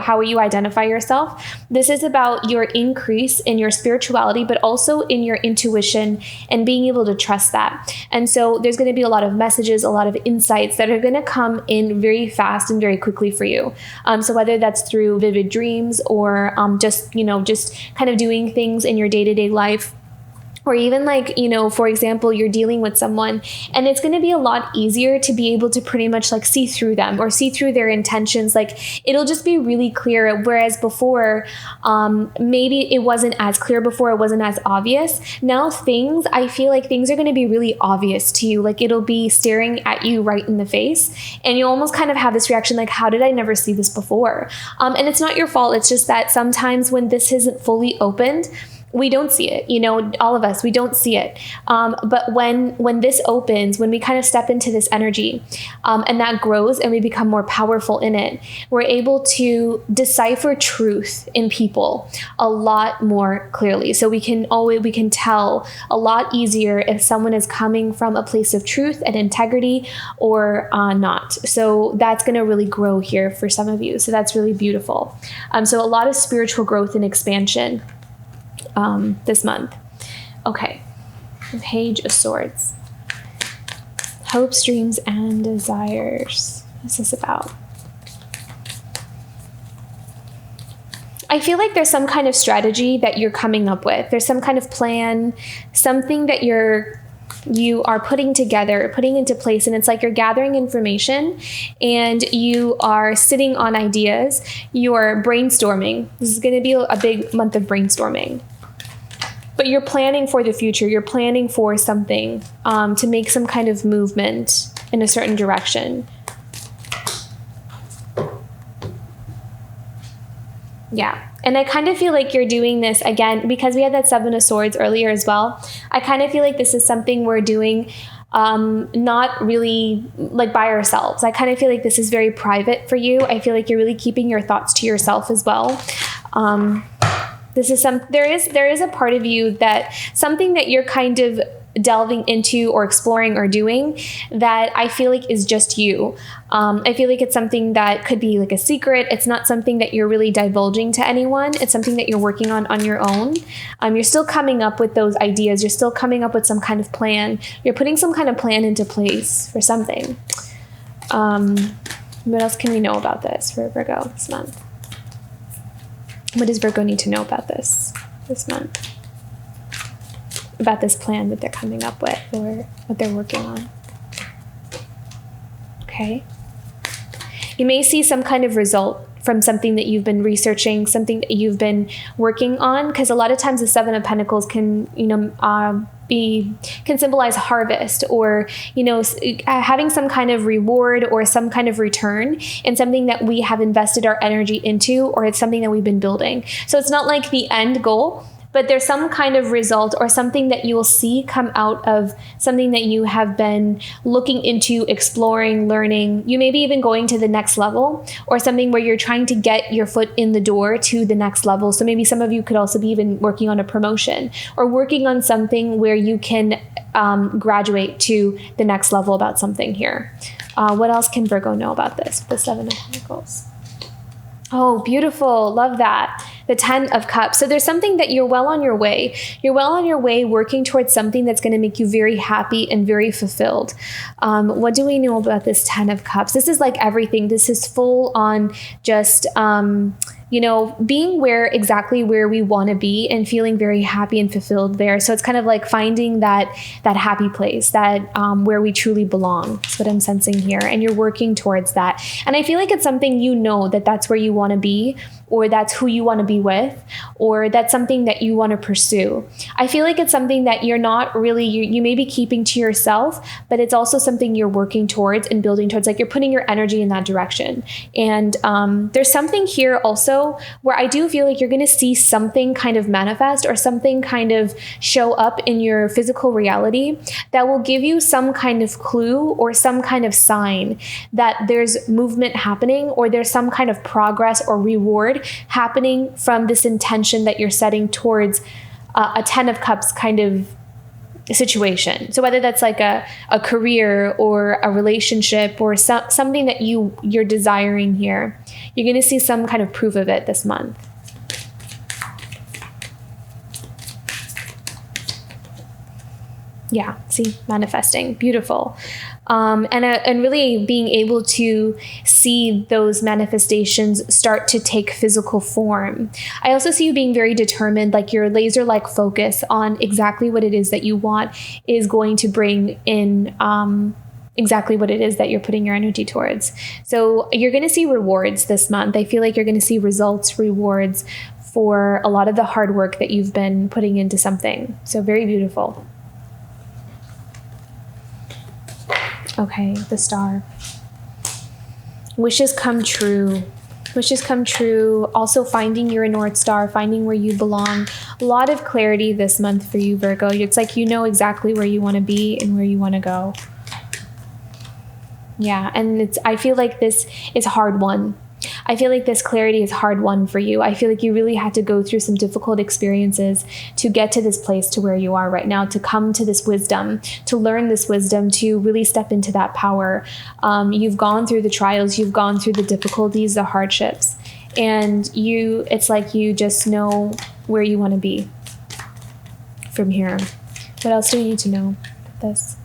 how you identify yourself. This is about your increase in your spirituality, but also in your intuition and being able to trust that. And so there's going to be a lot of messages, a lot of insights that are going to come in very fast and very quickly for you. So whether that's through vivid dreams, or just kind of doing things in your day-to-day life, Or even like, for example, you're dealing with someone and it's going to be a lot easier to be able to pretty much like see through them or see through their intentions. Like it'll just be really clear. Whereas before, maybe it wasn't as clear before, it wasn't as obvious. Now I feel like things are going to be really obvious to you. Like it'll be staring at you right in the face. And you almost kind of have this reaction like, how did I never see this before? And it's not your fault. It's just that sometimes when this isn't fully opened, we don't see it, all of us, we don't see it. But when this opens, when we kind of step into this energy, and that grows and we become more powerful in it, we're able to decipher truth in people a lot more clearly. So we can tell a lot easier if someone is coming from a place of truth and integrity or not. So that's going to really grow here for some of you. So that's really beautiful. So a lot of spiritual growth and expansion this month. Okay. Page of Swords. Hopes, dreams, and desires. What's this about? I feel like there's some kind of strategy that you're coming up with. There's some kind of plan, something that you are putting together, putting into place. And it's like you're gathering information and you are sitting on ideas. You're brainstorming. This is going to be a big month of brainstorming. But you're planning for the future. You're planning for something, to make some kind of movement in a certain direction. Yeah. And I kind of feel like you're doing this again, because we had that Seven of Swords earlier as well. I kind of feel like this is something we're doing not really like by ourselves. I kind of feel like this is very private for you. I feel like you're really keeping your thoughts to yourself as well. There is a part of you that something that you're kind of delving into or exploring or doing that I feel like is just you. I feel like it's something that could be like a secret. It's not something that you're really divulging to anyone. It's something that you're working on your own. You're still coming up with those ideas. You're still coming up with some kind of plan. You're putting some kind of plan into place for something. What else can we know about this for Virgo this month? What does Virgo need to know about this month? About this plan that they're coming up with or what they're working on? Okay. You may see some kind of result from something that you've been researching, something that you've been working on, because a lot of times the Seven of Pentacles can, can symbolize harvest or, having some kind of reward or some kind of return in something that we have invested our energy into, or it's something that we've been building. So it's not like the end goal, but there's some kind of result or something that you will see come out of something that you have been looking into, exploring, learning. You may be even going to the next level, or something where you're trying to get your foot in the door to the next level. So maybe some of you could also be even working on a promotion or working on something where you can graduate to the next level about something here. What else can Virgo know about this? The Seven of Pentacles. Oh, beautiful. Love that. The 10 of Cups. So there's something that you're well on your way. You're well on your way working towards something that's going to make you very happy and very fulfilled. What do we know about this 10 of Cups? This is like everything. This is full on just, being exactly where we want to be and feeling very happy and fulfilled there. So it's kind of like finding that happy place, that where we truly belong. That's what I'm sensing here. And you're working towards that. And I feel like it's something that's where you want to be, or that's who you want to be with, or that's something that you want to pursue. I feel like it's something that you're not really, you may be keeping to yourself, but it's also something you're working towards and building towards, like you're putting your energy in that direction. And there's something here also where I do feel like you're going to see something kind of manifest or something kind of show up in your physical reality that will give you some kind of clue or some kind of sign that there's movement happening, or there's some kind of progress or reward happening from this intention that you're setting towards a 10 of Cups kind of situation. So whether that's like a career or a relationship or something that you're desiring here, you're going to see some kind of proof of it this month. Yeah, see, manifesting, beautiful. And really being able to see those manifestations start to take physical form. I also see you being very determined, like your laser-like focus on exactly what it is that you want is going to bring in exactly what it is that you're putting your energy towards. So you're going to see rewards this month. I feel like you're going to see results, rewards for a lot of the hard work that you've been putting into something. So very beautiful. Okay, the Star. Wishes come true. Wishes come true. Also finding your North Star, finding where you belong. A lot of clarity this month for you, Virgo. It's like you know exactly where you want to be and where you want to go. Yeah, and I feel like this is hard won. I feel like this clarity is hard won for you. I feel like you really had to go through some difficult experiences to get to this place to where you are right now, to come to this wisdom, to learn this wisdom, to really step into that power. You've gone through the trials, you've gone through the difficulties, the hardships, and it's like you just know where you want to be from here. What else do we need to know about this?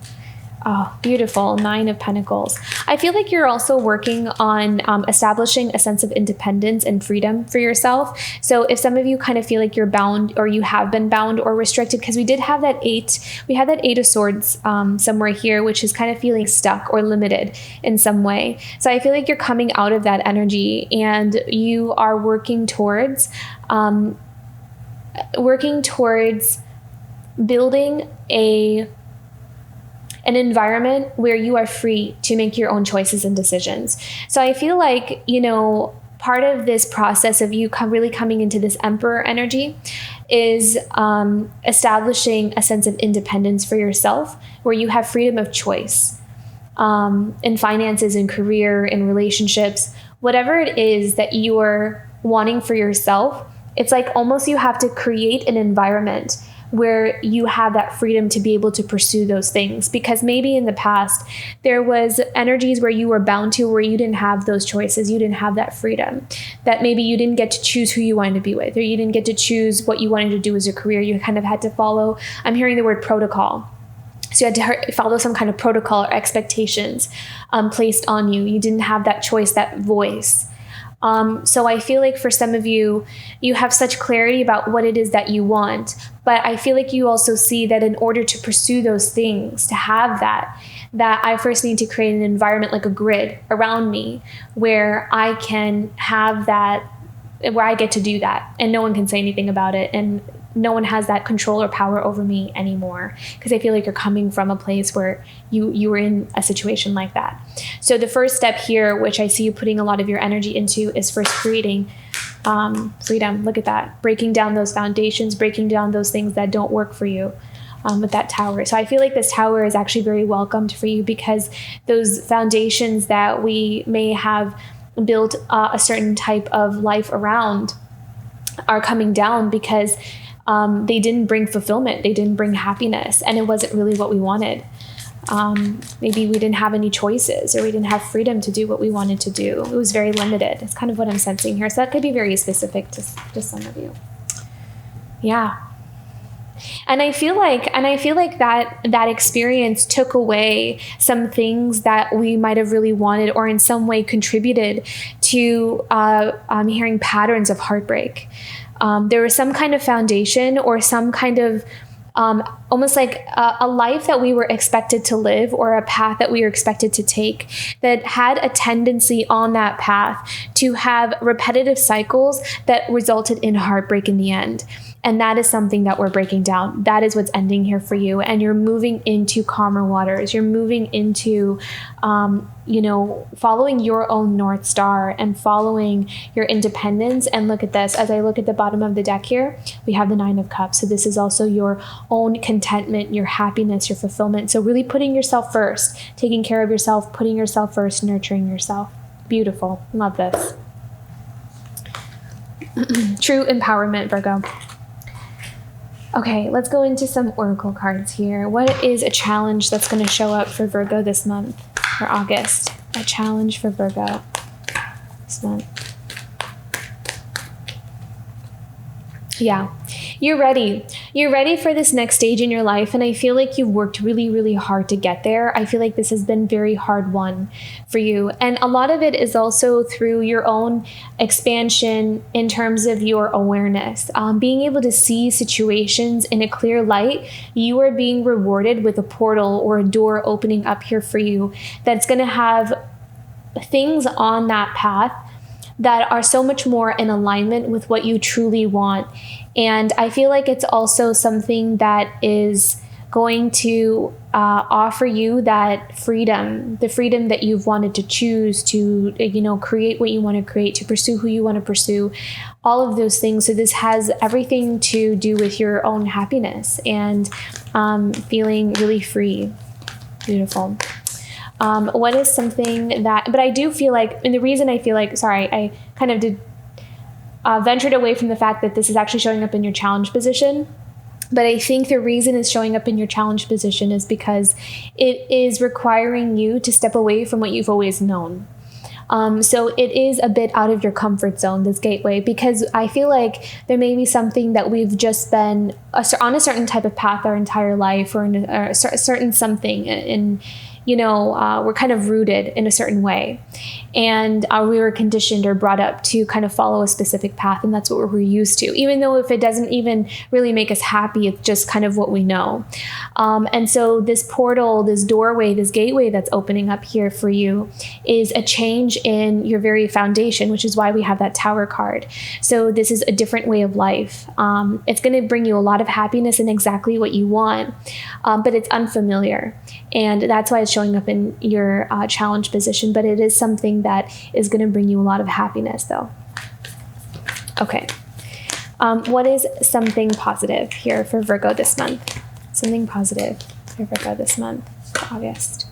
Oh, beautiful. 9 of Pentacles. I feel like you're also working on establishing a sense of independence and freedom for yourself. So if some of you kind of feel like you're bound or you have been bound or restricted, because we had that 8 of Swords somewhere here, which is kind of feeling stuck or limited in some way. So I feel like you're coming out of that energy and you are working towards building an environment where you are free to make your own choices and decisions. So I feel like, part of this process of you really coming into this Emperor energy is establishing a sense of independence for yourself, where you have freedom of choice in finances, in career, in relationships, whatever it is that you are wanting for yourself. It's like almost you have to create an environment where you have that freedom to be able to pursue those things. Because maybe in the past, there was energies where you were bound to, where you didn't have those choices, you didn't have that freedom, that maybe you didn't get to choose who you wanted to be with, or you didn't get to choose what you wanted to do as a career. You kind of had to follow, I'm hearing the word protocol. So you had to follow some kind of protocol or expectations placed on you. You didn't have that choice, that voice. So I feel like for some of you, you have such clarity about what it is that you want, but I feel like you also see that in order to pursue those things, to have that I first need to create an environment, like a grid around me, where I can have that, where I get to do that, and no one can say anything about it, and no one has that control or power over me anymore, because I feel like you're coming from a place where you were in a situation like that. So the first step here, which I see you putting a lot of your energy into, is first creating freedom. Look at that. Breaking down those foundations, breaking down those things that don't work for you with that tower. So I feel like this tower is actually very welcomed for you, because those foundations that we may have built a certain type of life around are coming down, because they didn't bring fulfillment, they didn't bring happiness, and it wasn't really what we wanted. Maybe we didn't have any choices, or we didn't have freedom to do what we wanted to do. It was very limited. It's kind of what I'm sensing here. So that could be very specific to some of you. Yeah. And I feel like that experience took away some things that we might have really wanted, or in some way contributed to I'm hearing patterns of heartbreak. There was some kind of foundation, or some kind of almost like a life that we were expected to live, or a path that we were expected to take, that had a tendency on that path to have repetitive cycles that resulted in heartbreak in the end. And that is something that we're breaking down. That is what's ending here for you. And you're moving into calmer waters. You're moving into, following your own North Star and following your independence. And look at this. As I look at the bottom of the deck here, we have the 9 of Cups. So this is also your own contentment, your happiness, your fulfillment. So really putting yourself first, taking care of yourself, putting yourself first, nurturing yourself. Beautiful. Love this. True empowerment, Virgo. Okay, let's go into some oracle cards here. What is a challenge that's going to show up for Virgo this month, or August? A challenge for Virgo this month. Yeah, You're ready. You're ready for this next stage in your life. And I feel like you've worked really, really hard to get there. I feel like this has been very hard one for you. And a lot of it is also through your own expansion in terms of your awareness. Being able to see situations in a clear light, you are being rewarded with a portal or a door opening up here for you that's going to have things on that path that are so much more in alignment with what you truly want. And I feel like it's also something that is going to offer you that freedom, the freedom that you've wanted to choose to, create what you want to create, to pursue who you want to pursue, all of those things. So this has everything to do with your own happiness and feeling really free. Beautiful. What is something that, but I do feel like, and the reason I feel like, I kind of did ventured away from the fact that this is actually showing up in your challenge position. But I think the reason it's showing up in your challenge position is because it is requiring you to step away from what you've always known. So it is a bit out of your comfort zone, this gateway, because I feel like there may be something that we've just been on a certain type of path our entire life, or in a certain something in we're kind of rooted in a certain way, and we were conditioned or brought up to kind of follow a specific path, and that's what we're used to, even though if it doesn't even really make us happy, it's just kind of what we know. And so this portal, this doorway, this gateway that's opening up here for you is a change in your very foundation, which is why we have that Tower card. So this is a different way of life. It's going to bring you a lot of happiness and exactly what you want, but it's unfamiliar, and that's why it's showing up in your challenge position, but it is something that is going to bring you a lot of happiness though. Okay. What is something positive here for Virgo this month? Something positive for Virgo this month, for August.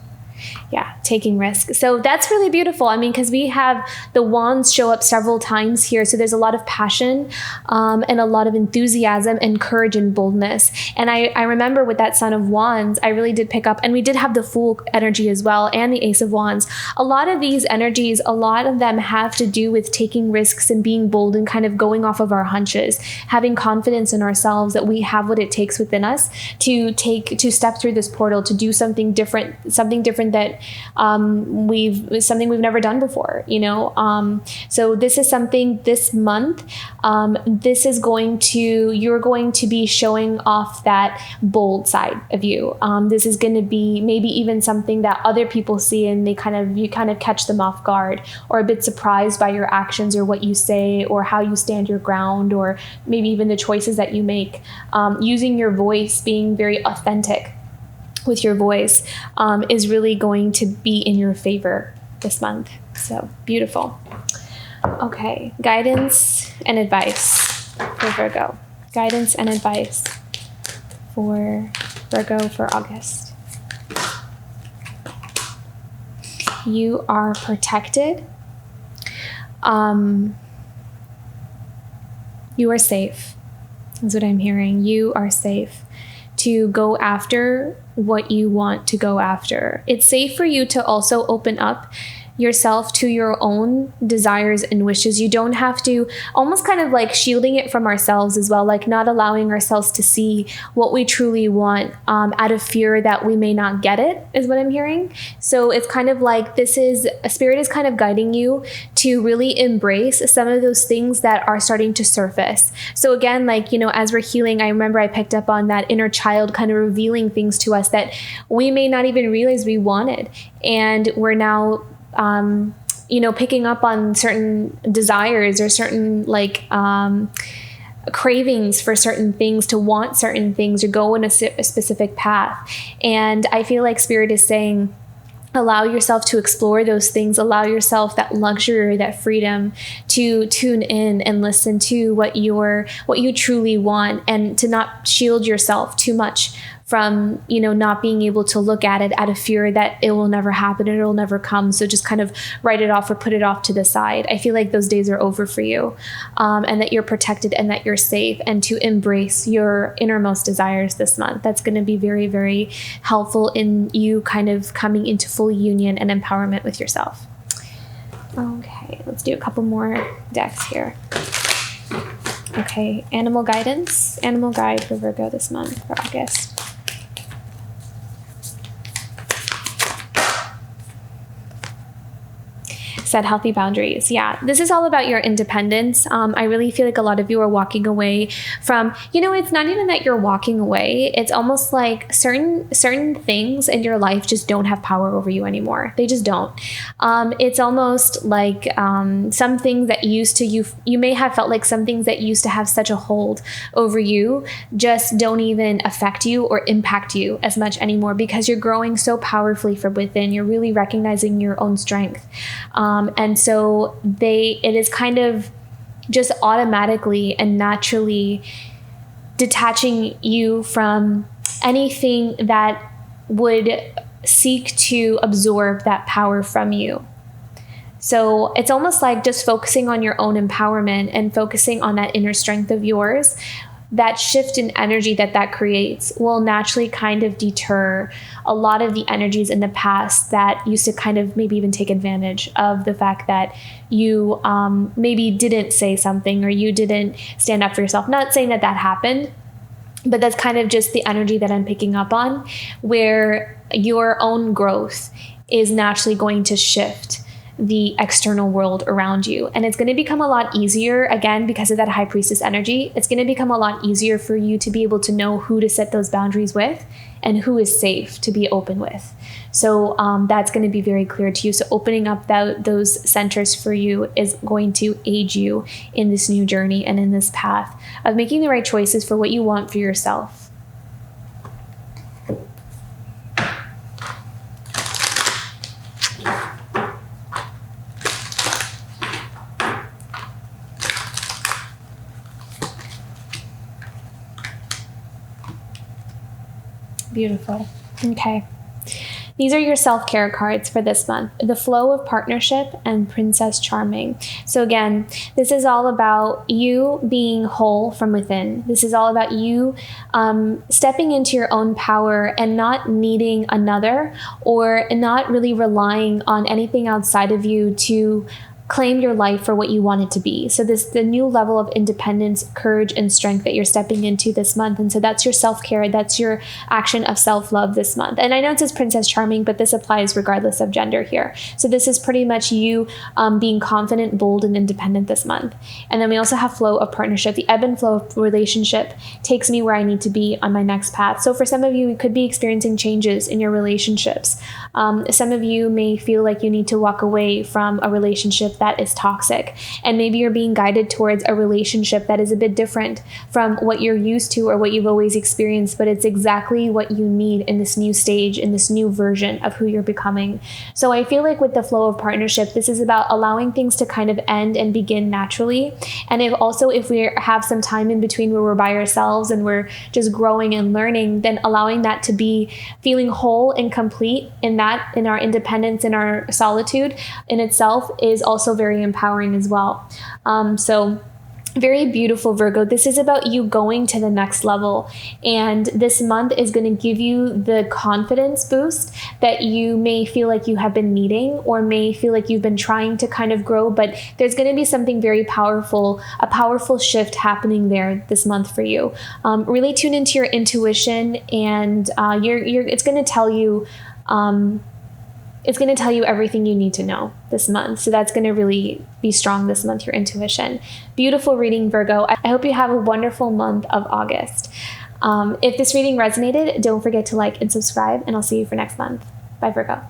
Yeah, taking risk. So that's really beautiful. I mean, because we have the wands show up several times here. So there's a lot of passion and a lot of enthusiasm and courage and boldness. And I remember with that Son of Wands, I really did pick up, and we did have the Fool energy as well, and the Ace of Wands. A lot of these energies, a lot of them have to do with taking risks and being bold and kind of going off of our hunches, having confidence in ourselves that we have what it takes within us to step through this portal, to do something different that something we've never done before, so this is something this month, you're going to be showing off that bold side of you. This is going to be maybe even something that other people see, and you kind of catch them off guard, or a bit surprised by your actions or what you say or how you stand your ground, or maybe even the choices that you make, using your voice, being very authentic with your voice, is really going to be in your favor this month. So beautiful. Okay, guidance and advice for Virgo. Guidance and advice for Virgo for August. You are protected. You are safe. That's what I'm hearing. You are safe to go after what you want to go after. It's safe for you to also open up yourself to your own desires and wishes. You don't have to, almost kind of like shielding it from ourselves as well, like not allowing ourselves to see what we truly want out of fear that we may not get it, is what I'm hearing. So it's kind of like a spirit is kind of guiding you to really embrace some of those things that are starting to surface. So again, as we're healing, I remember I picked up on that inner child kind of revealing things to us that we may not even realize we wanted. And we're now picking up on certain desires or certain cravings for certain things, to want certain things or go in a specific path. And I feel like Spirit is saying, allow yourself to explore those things, allow yourself that luxury, that freedom to tune in and listen to what you truly want, and to not shield yourself too much from, not being able to look at it out of fear that it will never happen and it will never come. So just kind of write it off or put it off to the side. I feel like those days are over for you, and that you're protected and that you're safe, and to embrace your innermost desires this month. That's going to be very, very helpful in you kind of coming into full union and empowerment with yourself. Okay, let's do a couple more decks here. Okay, animal guidance, animal guide for Virgo this month for August. Set healthy boundaries. Yeah, this is all about your independence. I really feel like a lot of you are walking away from, it's not even that you're walking away. It's almost like certain things in your life just don't have power over you anymore. They just don't. It's almost like some things that used to, you may have felt like some things that used to have such a hold over you just don't even affect you or impact you as much anymore, because you're growing so powerfully from within. You're really recognizing your own strength. And so it is kind of just automatically and naturally detaching you from anything that would seek to absorb that power from you. So it's almost like just focusing on your own empowerment and focusing on that inner strength of yours. That shift in energy that creates will naturally kind of deter a lot of the energies in the past that used to kind of maybe even take advantage of the fact that you maybe didn't say something or you didn't stand up for yourself. Not saying that happened, but that's kind of just the energy that I'm picking up on, where your own growth is naturally going to shift the external world around you. And it's going to become a lot easier, again, because of that high priestess energy. It's going to become a lot easier for you to be able to know who to set those boundaries with and who is safe to be open with. So that's going to be very clear to you. So opening up those centers for you is going to aid you in this new journey and in this path of making the right choices for what you want for yourself. Beautiful. Okay. These are your self-care cards for this month. The Flow of Partnership and Princess Charming. So again, this is all about you being whole from within. This is all about you stepping into your own power and not needing another, or not really relying on anything outside of you to claim your life for what you want it to be. So the new level of independence, courage, and strength that you're stepping into this month. And so that's your self-care. That's your action of self-love this month. And I know it says Princess Charming, but this applies regardless of gender here. So this is pretty much you being confident, bold, and independent this month. And then we also have Flow of Partnership. The ebb and flow of relationship takes me where I need to be on my next path. So for some of you, you could be experiencing changes in your relationships. Some of you may feel like you need to walk away from a relationship that is toxic. And maybe you're being guided towards a relationship that is a bit different from what you're used to or what you've always experienced, but it's exactly what you need in this new stage, in this new version of who you're becoming. So I feel like with the Flow of Partnership, this is about allowing things to kind of end and begin naturally. And if we have some time in between where we're by ourselves and we're just growing and learning, then allowing that to be feeling whole and complete in our independence, in our solitude in itself is also very empowering as well. So very beautiful, Virgo. This is about you going to the next level. And this month is going to give you the confidence boost that you may feel like you have been needing, or may feel like you've been trying to kind of grow, but there's going to be something very powerful, a powerful shift happening there this month for you. Really tune into your intuition, and it's going to tell you, it's going to tell you everything you need to know this month. So that's going to really be strong this month, your intuition. Beautiful reading, Virgo. I hope you have a wonderful month of August. If this reading resonated, don't forget to like and subscribe, and I'll see you for next month. Bye, Virgo.